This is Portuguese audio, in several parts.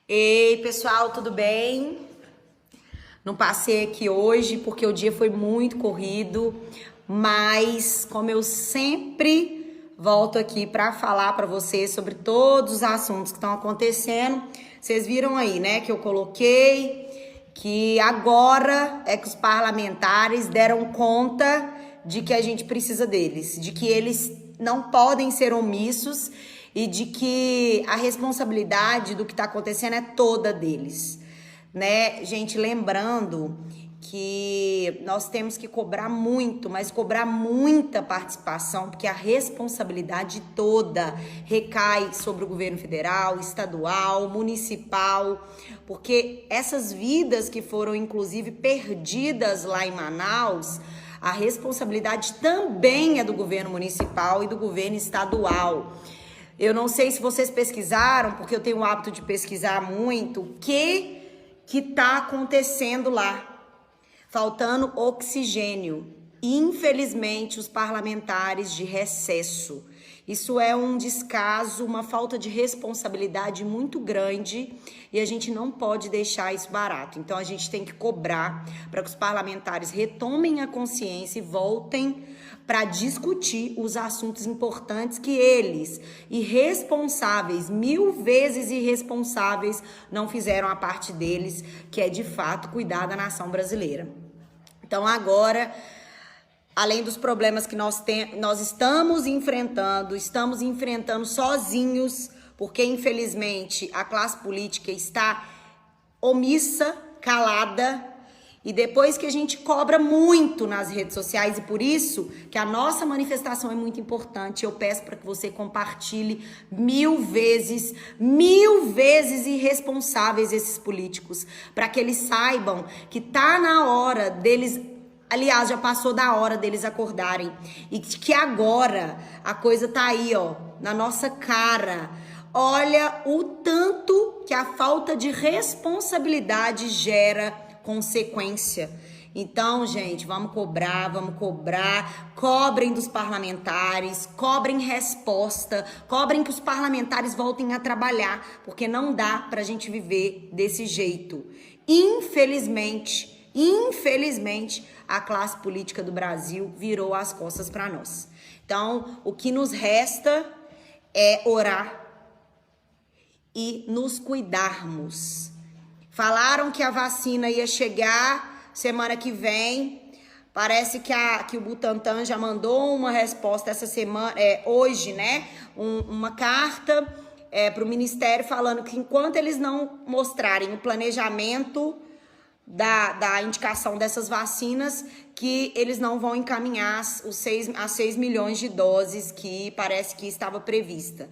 Ei, pessoal, tudo bem? Não passei aqui hoje porque o dia foi muito corrido, mas como eu sempre volto aqui para falar para vocês sobre todos os assuntos que estão acontecendo, vocês viram aí, né, que eu coloquei que agora é que os parlamentares deram conta de que a gente precisa deles, de que eles não podem ser omissos e de que a responsabilidade do que está acontecendo é toda deles, né? Gente, lembrando que nós temos que cobrar muito, mas cobrar muita participação, porque a responsabilidade toda recai sobre o governo federal, estadual, municipal, porque essas vidas que foram inclusive perdidas lá em Manaus, a responsabilidade também é do governo municipal e do governo estadual. Eu não sei se vocês pesquisaram, porque eu tenho o hábito de pesquisar muito, o que tá acontecendo lá. Faltando oxigênio. Infelizmente, os parlamentares de recesso. Isso é um descaso, uma falta de responsabilidade muito grande e a gente não pode deixar isso barato. Então, a gente tem que cobrar para que os parlamentares retomem a consciência e voltem para discutir os assuntos importantes que eles, irresponsáveis, 1000 vezes irresponsáveis, não fizeram a parte deles, que é de fato cuidar da nação brasileira. Então agora, além dos problemas que nós estamos enfrentando sozinhos, porque infelizmente a classe política está omissa, calada, e depois que a gente cobra muito nas redes sociais, e por isso que a nossa manifestação é muito importante, eu peço para que você compartilhe 1000 vezes irresponsáveis esses políticos, para que eles saibam que tá na hora deles, aliás, já passou da hora deles acordarem, e que agora a coisa tá aí, ó, na nossa cara. Olha o tanto que a falta de responsabilidade gera consequência. Então, gente, vamos cobrar, cobrem dos parlamentares, cobrem resposta, cobrem que os parlamentares voltem a trabalhar, porque não dá pra gente viver desse jeito. Infelizmente, a classe política do Brasil virou as costas para nós. Então, o que nos resta é orar e nos cuidarmos. Falaram que a vacina ia chegar semana que vem. Parece que o Butantan já mandou uma resposta essa semana, hoje, né? Uma carta para o Ministério falando que enquanto eles não mostrarem o planejamento da indicação dessas vacinas, que eles não vão encaminhar as 6 milhões de doses que parece que estava prevista.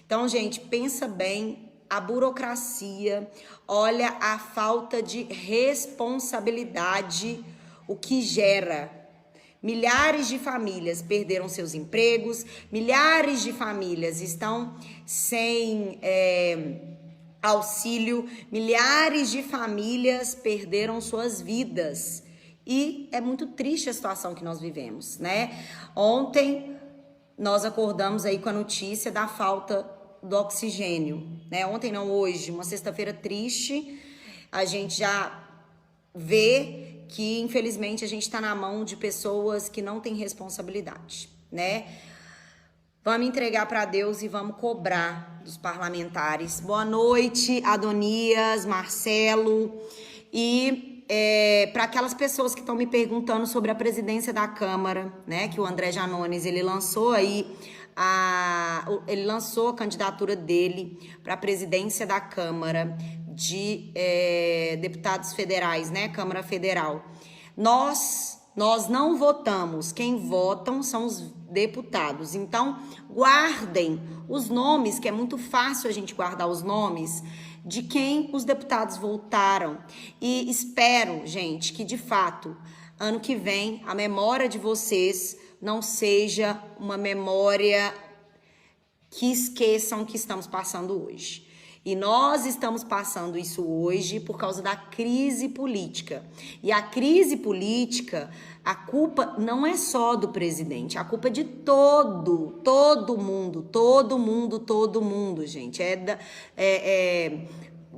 Então, gente, pensa bem. A burocracia, olha a falta de responsabilidade, o que gera. Milhares de famílias perderam seus empregos, milhares de famílias estão sem auxílio, milhares de famílias perderam suas vidas. E é muito triste a situação que nós vivemos, né? Ontem nós acordamos aí com a notícia da falta do oxigênio, né? Ontem não, hoje, uma sexta-feira triste, a gente já vê que infelizmente a gente está na mão de pessoas que não têm responsabilidade, né? Vamos entregar para Deus e vamos cobrar dos parlamentares. Boa noite, Adonias, Marcelo, e para aquelas pessoas que estão me perguntando sobre a presidência da Câmara, né? Que o André Janones, ele lançou aí ele lançou a candidatura dele para a presidência da Câmara de Deputados Federais, né? Câmara Federal. Nós não votamos, quem votam são os deputados. Então, guardem os nomes, que é muito fácil a gente guardar os nomes de quem os deputados votaram. E espero, gente, que de fato, ano que vem, a memória de vocês não seja uma memória que esqueçam o que estamos passando hoje. E nós estamos passando isso hoje por causa da crise política. E a crise política, a culpa não é só do presidente, a culpa é de todo mundo, gente.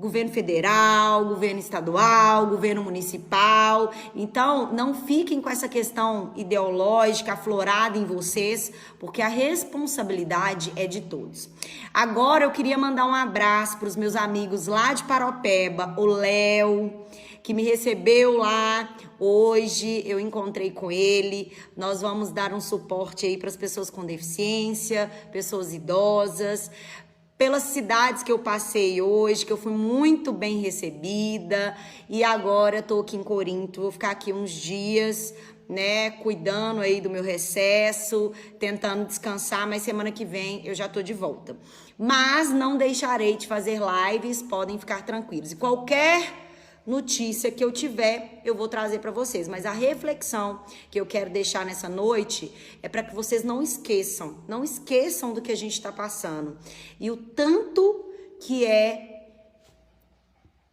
governo federal, governo estadual, governo municipal. Então, não fiquem com essa questão ideológica aflorada em vocês, porque a responsabilidade é de todos. Agora, eu queria mandar um abraço para os meus amigos lá de Paropeba, o Léo, que me recebeu lá hoje, eu encontrei com ele. Nós vamos dar um suporte aí para as pessoas com deficiência, pessoas idosas, pelas cidades que eu passei hoje, que eu fui muito bem recebida, e agora eu tô aqui em Corinto, vou ficar aqui uns dias, né, cuidando aí do meu recesso, tentando descansar, mas semana que vem eu já tô de volta. Mas não deixarei de fazer lives, podem ficar tranquilos. E qualquer notícia que eu tiver, eu vou trazer para vocês. Mas a reflexão que eu quero deixar nessa noite é para que vocês não esqueçam do que a gente está passando. E o tanto que é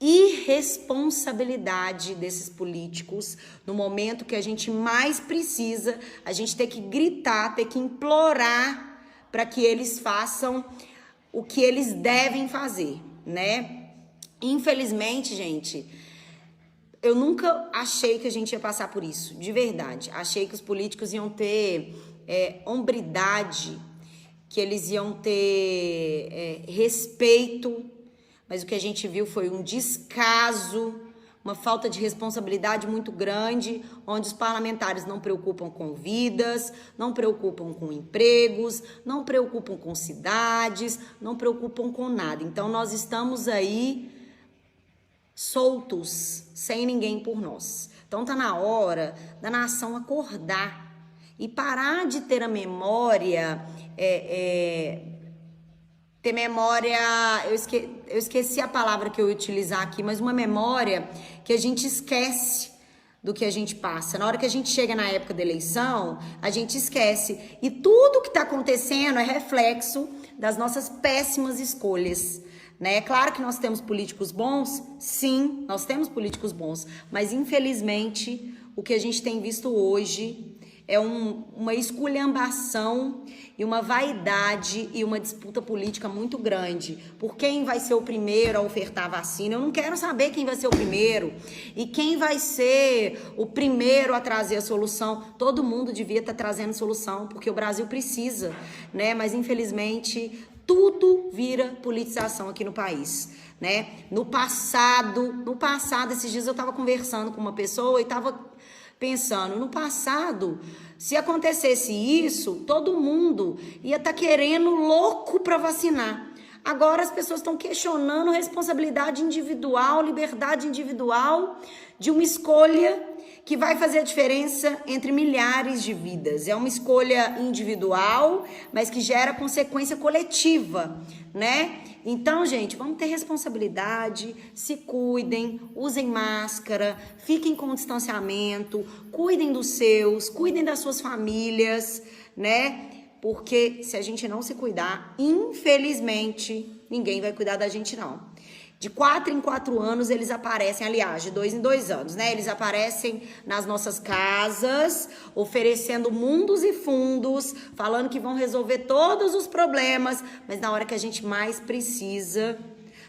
irresponsabilidade desses políticos no momento que a gente mais precisa, a gente tem que gritar, tem que implorar para que eles façam o que eles devem fazer, né? Infelizmente, gente, eu nunca achei que a gente ia passar por isso, de verdade. Achei que os políticos iam ter hombridade, que eles iam ter respeito, mas o que a gente viu foi um descaso, uma falta de responsabilidade muito grande, onde os parlamentares não preocupam com vidas, não preocupam com empregos, não preocupam com cidades, não preocupam com nada. Então, nós estamos aí soltos, sem ninguém por nós. Então tá na hora da nação acordar e parar de ter a memória, ter memória, eu esqueci a palavra que eu ia utilizar aqui, mas uma memória que a gente esquece do que a gente passa. Na hora que a gente chega na época da eleição, a gente esquece. E tudo que tá acontecendo é reflexo das nossas péssimas escolhas. Né? Claro que nós temos políticos bons, sim, nós temos políticos bons, mas infelizmente o que a gente tem visto hoje é uma esculhambação e uma vaidade e uma disputa política muito grande por quem vai ser o primeiro a ofertar a vacina. Eu não quero saber quem vai ser o primeiro e quem vai ser o primeiro a trazer a solução. Todo mundo devia estar trazendo solução, porque o Brasil precisa, né? Mas infelizmente tudo vira politização aqui no país, né? No passado, esses dias eu tava conversando com uma pessoa e tava pensando, no passado, se acontecesse isso, todo mundo ia estar querendo louco para vacinar. Agora as pessoas estão questionando responsabilidade individual, liberdade individual de uma escolha que vai fazer a diferença entre milhares de vidas. É uma escolha individual, mas que gera consequência coletiva, né? Então, gente, vamos ter responsabilidade, se cuidem, usem máscara, fiquem com distanciamento, cuidem dos seus, cuidem das suas famílias, né? Porque se a gente não se cuidar, infelizmente, ninguém vai cuidar da gente, não. De 4 em 4 anos eles aparecem, aliás, de 2 em 2 anos, né? Eles aparecem nas nossas casas, oferecendo mundos e fundos, falando que vão resolver todos os problemas, mas na hora que a gente mais precisa,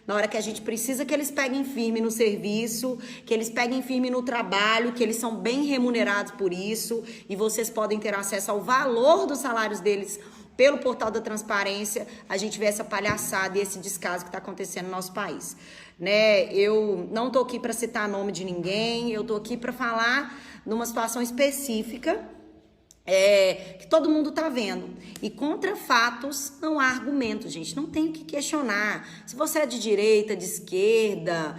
na hora que a gente precisa que eles peguem firme no serviço, que eles peguem firme no trabalho, que eles são bem remunerados por isso, e vocês podem ter acesso ao valor dos salários deles pelo portal da transparência, a gente vê essa palhaçada e esse descaso que está acontecendo no nosso país, né? Eu não tô aqui para citar nome de ninguém, eu tô aqui para falar numa situação específica que todo mundo tá vendo. E contra fatos não há argumento, gente, não tem o que questionar. Se você é de direita, de esquerda,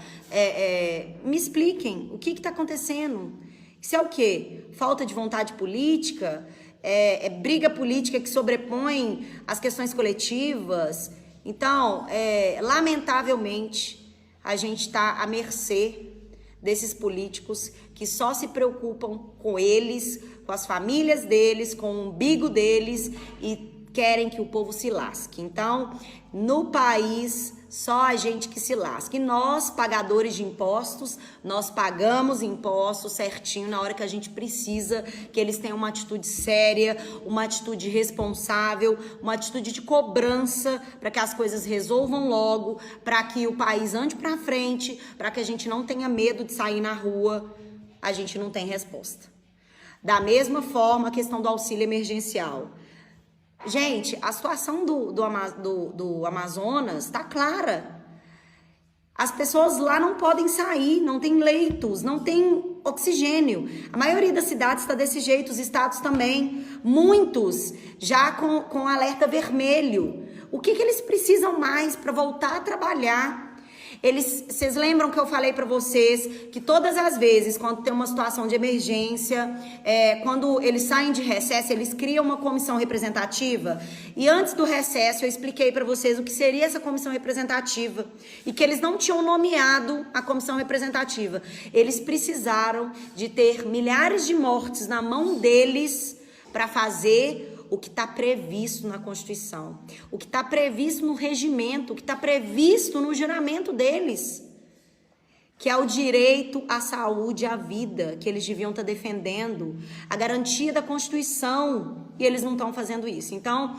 me expliquem o que tá acontecendo. Isso é o quê? Falta de vontade política? Briga política que sobrepõe as questões coletivas. Então, lamentavelmente, a gente está à mercê desses políticos que só se preocupam com eles, com as famílias deles, com o umbigo deles e querem que o povo se lasque. Então, no país só a gente que se lasca. E nós, pagadores de impostos, nós pagamos impostos certinho na hora que a gente precisa que eles tenham uma atitude séria, uma atitude responsável, uma atitude de cobrança para que as coisas resolvam logo, para que o país ande para frente, para que a gente não tenha medo de sair na rua. A gente não tem resposta. Da mesma forma, a questão do auxílio emergencial. Gente, a situação do Amazonas tá clara. As pessoas lá não podem sair, não tem leitos, não tem oxigênio. A maioria das cidades está desse jeito, os estados também. Muitos já com alerta vermelho. O que eles precisam mais para voltar a trabalhar? Vocês lembram que eu falei para vocês que todas as vezes, quando tem uma situação de emergência, quando eles saem de recesso, eles criam uma comissão representativa? E antes do recesso, eu expliquei para vocês o que seria essa comissão representativa e que eles não tinham nomeado a comissão representativa. Eles precisaram de ter milhares de mortes na mão deles para fazer o que está previsto na Constituição, o que está previsto no regimento, o que está previsto no juramento deles, que é o direito à saúde e à vida, que eles deviam estar defendendo, a garantia da Constituição, e eles não estão fazendo isso. Então,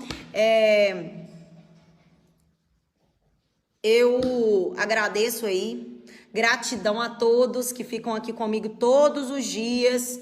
eu agradeço aí, gratidão a todos que ficam aqui comigo todos os dias,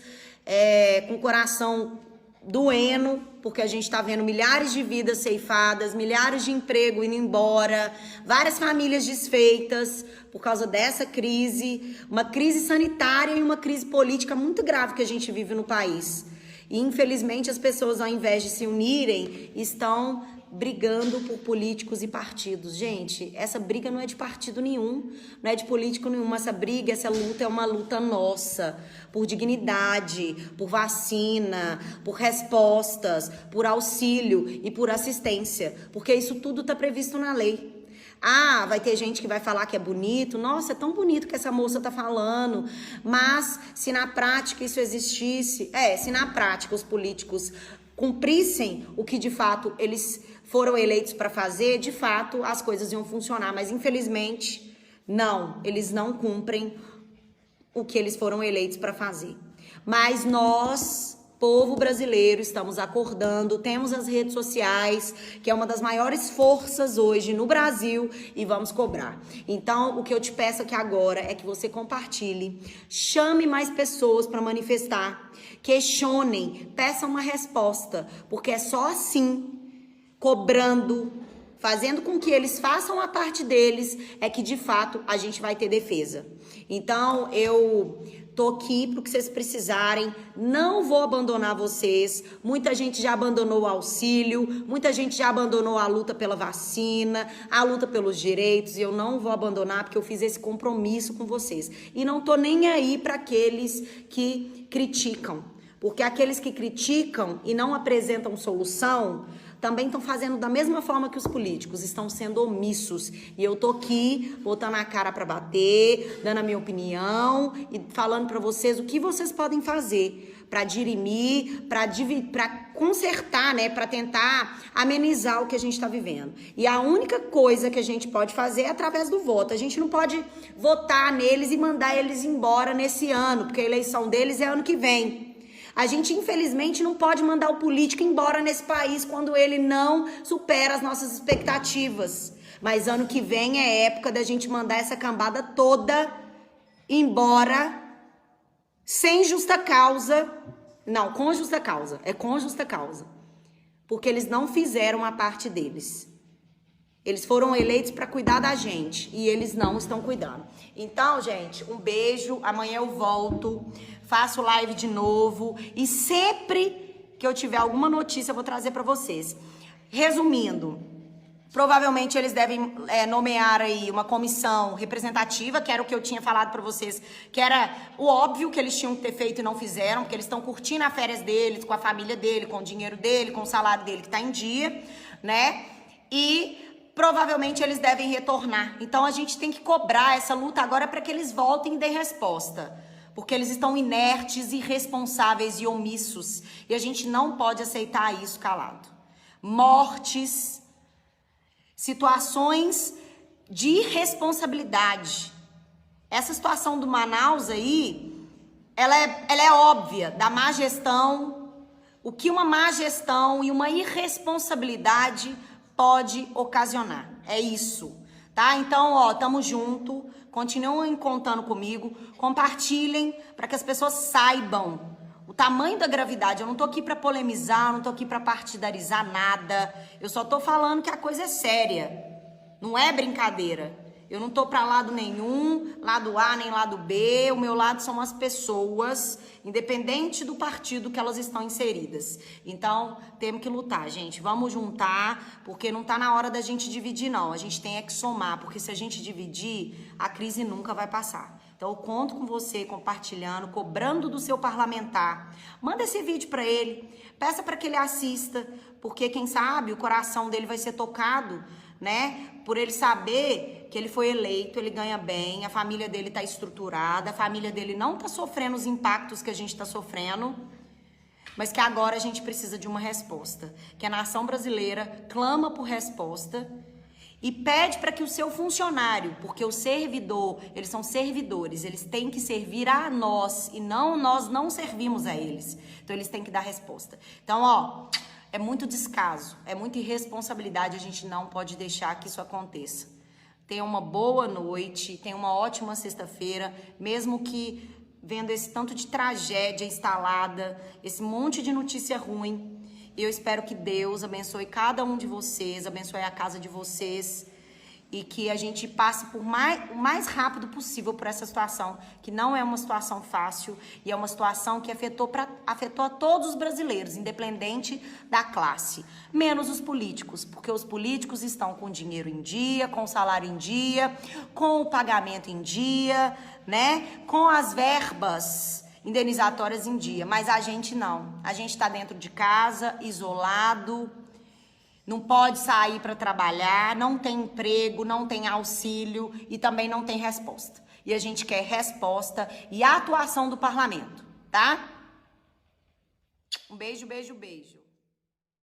com o coração doendo, porque a gente está vendo milhares de vidas ceifadas, milhares de emprego indo embora, várias famílias desfeitas por causa dessa crise, uma crise sanitária e uma crise política muito grave que a gente vive no país. E infelizmente as pessoas, ao invés de se unirem, estão brigando por políticos e partidos. Gente, essa briga não é de partido nenhum, não é de político nenhum. Essa briga, essa luta é uma luta nossa, por dignidade, por vacina, por respostas, por auxílio e por assistência, porque isso tudo está previsto na lei. Ah, vai ter gente que vai falar que é bonito. Nossa, é tão bonito que essa moça tá falando. Mas se na prática isso existisse, se na prática os políticos cumprissem o que de fato eles foram eleitos para fazer, de fato as coisas iam funcionar. Mas infelizmente, não, eles não cumprem o que eles foram eleitos para fazer. Mas nós, povo brasileiro, estamos acordando, temos as redes sociais, que é uma das maiores forças hoje no Brasil, e vamos cobrar. Então, o que eu te peço aqui agora é que você compartilhe, chame mais pessoas para manifestar, questionem, peçam uma resposta, porque é só assim, cobrando, fazendo com que eles façam a parte deles, é que de fato a gente vai ter defesa. Então, eu tô aqui pro que vocês precisarem, não vou abandonar vocês. Muita gente já abandonou o auxílio, muita gente já abandonou a luta pela vacina, a luta pelos direitos, e eu não vou abandonar porque eu fiz esse compromisso com vocês. E não tô nem aí para aqueles que criticam, porque aqueles que criticam e não apresentam solução também estão fazendo da mesma forma que os políticos, estão sendo omissos. E eu tô aqui botando a cara para bater, dando a minha opinião e falando para vocês o que vocês podem fazer para dirimir, para consertar, né, para tentar amenizar o que a gente está vivendo. E a única coisa que a gente pode fazer é através do voto. A gente não pode votar neles e mandar eles embora nesse ano, porque a eleição deles é ano que vem. A gente, infelizmente, não pode mandar o político embora nesse país quando ele não supera as nossas expectativas. Mas ano que vem é época da gente mandar essa cambada toda embora sem justa causa. Não, com justa causa. É com justa causa. Porque eles não fizeram a parte deles. Eles foram eleitos para cuidar da gente e eles não estão cuidando. Então, gente, um beijo. Amanhã eu volto, faço live de novo e sempre que eu tiver alguma notícia eu vou trazer para vocês. Resumindo, provavelmente eles devem nomear aí uma comissão representativa, que era o que eu tinha falado para vocês, que era o óbvio que eles tinham que ter feito e não fizeram, porque eles estão curtindo as férias deles, com a família dele, com o dinheiro dele, com o salário dele que tá em dia, né? E provavelmente eles devem retornar. Então a gente tem que cobrar essa luta agora para que eles voltem e dêem resposta. Porque eles estão inertes, irresponsáveis e omissos. E a gente não pode aceitar isso calado. Mortes, situações de irresponsabilidade. Essa situação do Manaus aí, ela é óbvia, da má gestão, o que uma má gestão e uma irresponsabilidade pode ocasionar. É isso, tá? Então, ó, tamo junto, continuem contando comigo, compartilhem para que as pessoas saibam o tamanho da gravidade. Eu não tô aqui para polemizar, eu não tô aqui para partidarizar nada. Eu só tô falando que a coisa é séria. Não é brincadeira. Eu não tô para lado nenhum, lado A nem lado B. O meu lado são as pessoas, independente do partido que elas estão inseridas. Então, temos que lutar, gente. Vamos juntar, porque não tá na hora da gente dividir, não. A gente tem é que somar, porque se a gente dividir, a crise nunca vai passar. Então, eu conto com você compartilhando, cobrando do seu parlamentar. Manda esse vídeo para ele, peça para que ele assista, porque quem sabe o coração dele vai ser tocado, né? Por ele saber que ele foi eleito, ele ganha bem, a família dele tá estruturada, a família dele não tá sofrendo os impactos que a gente tá sofrendo, mas que agora a gente precisa de uma resposta. Que a nação brasileira clama por resposta e pede para que o seu funcionário, porque o servidor, eles são servidores, eles têm que servir a nós e não nós não servimos a eles. Então eles têm que dar resposta. Então, ó, é muito descaso, é muita irresponsabilidade, a gente não pode deixar que isso aconteça. Tenha uma boa noite, tenha uma ótima sexta-feira, mesmo que vendo esse tanto de tragédia instalada, esse monte de notícia ruim. Eu espero que Deus abençoe cada um de vocês, abençoe a casa de vocês e que a gente passe o mais rápido possível por essa situação, que não é uma situação fácil e é uma situação que afetou a todos os brasileiros, independente da classe, menos os políticos, porque os políticos estão com dinheiro em dia, com o salário em dia, com o pagamento em dia, né? Com as verbas indenizatórias em dia, mas a gente não. A gente está dentro de casa, isolado, não pode sair para trabalhar, não tem emprego, não tem auxílio e também não tem resposta. E a gente quer resposta e a atuação do parlamento, tá? Um beijo, beijo, beijo.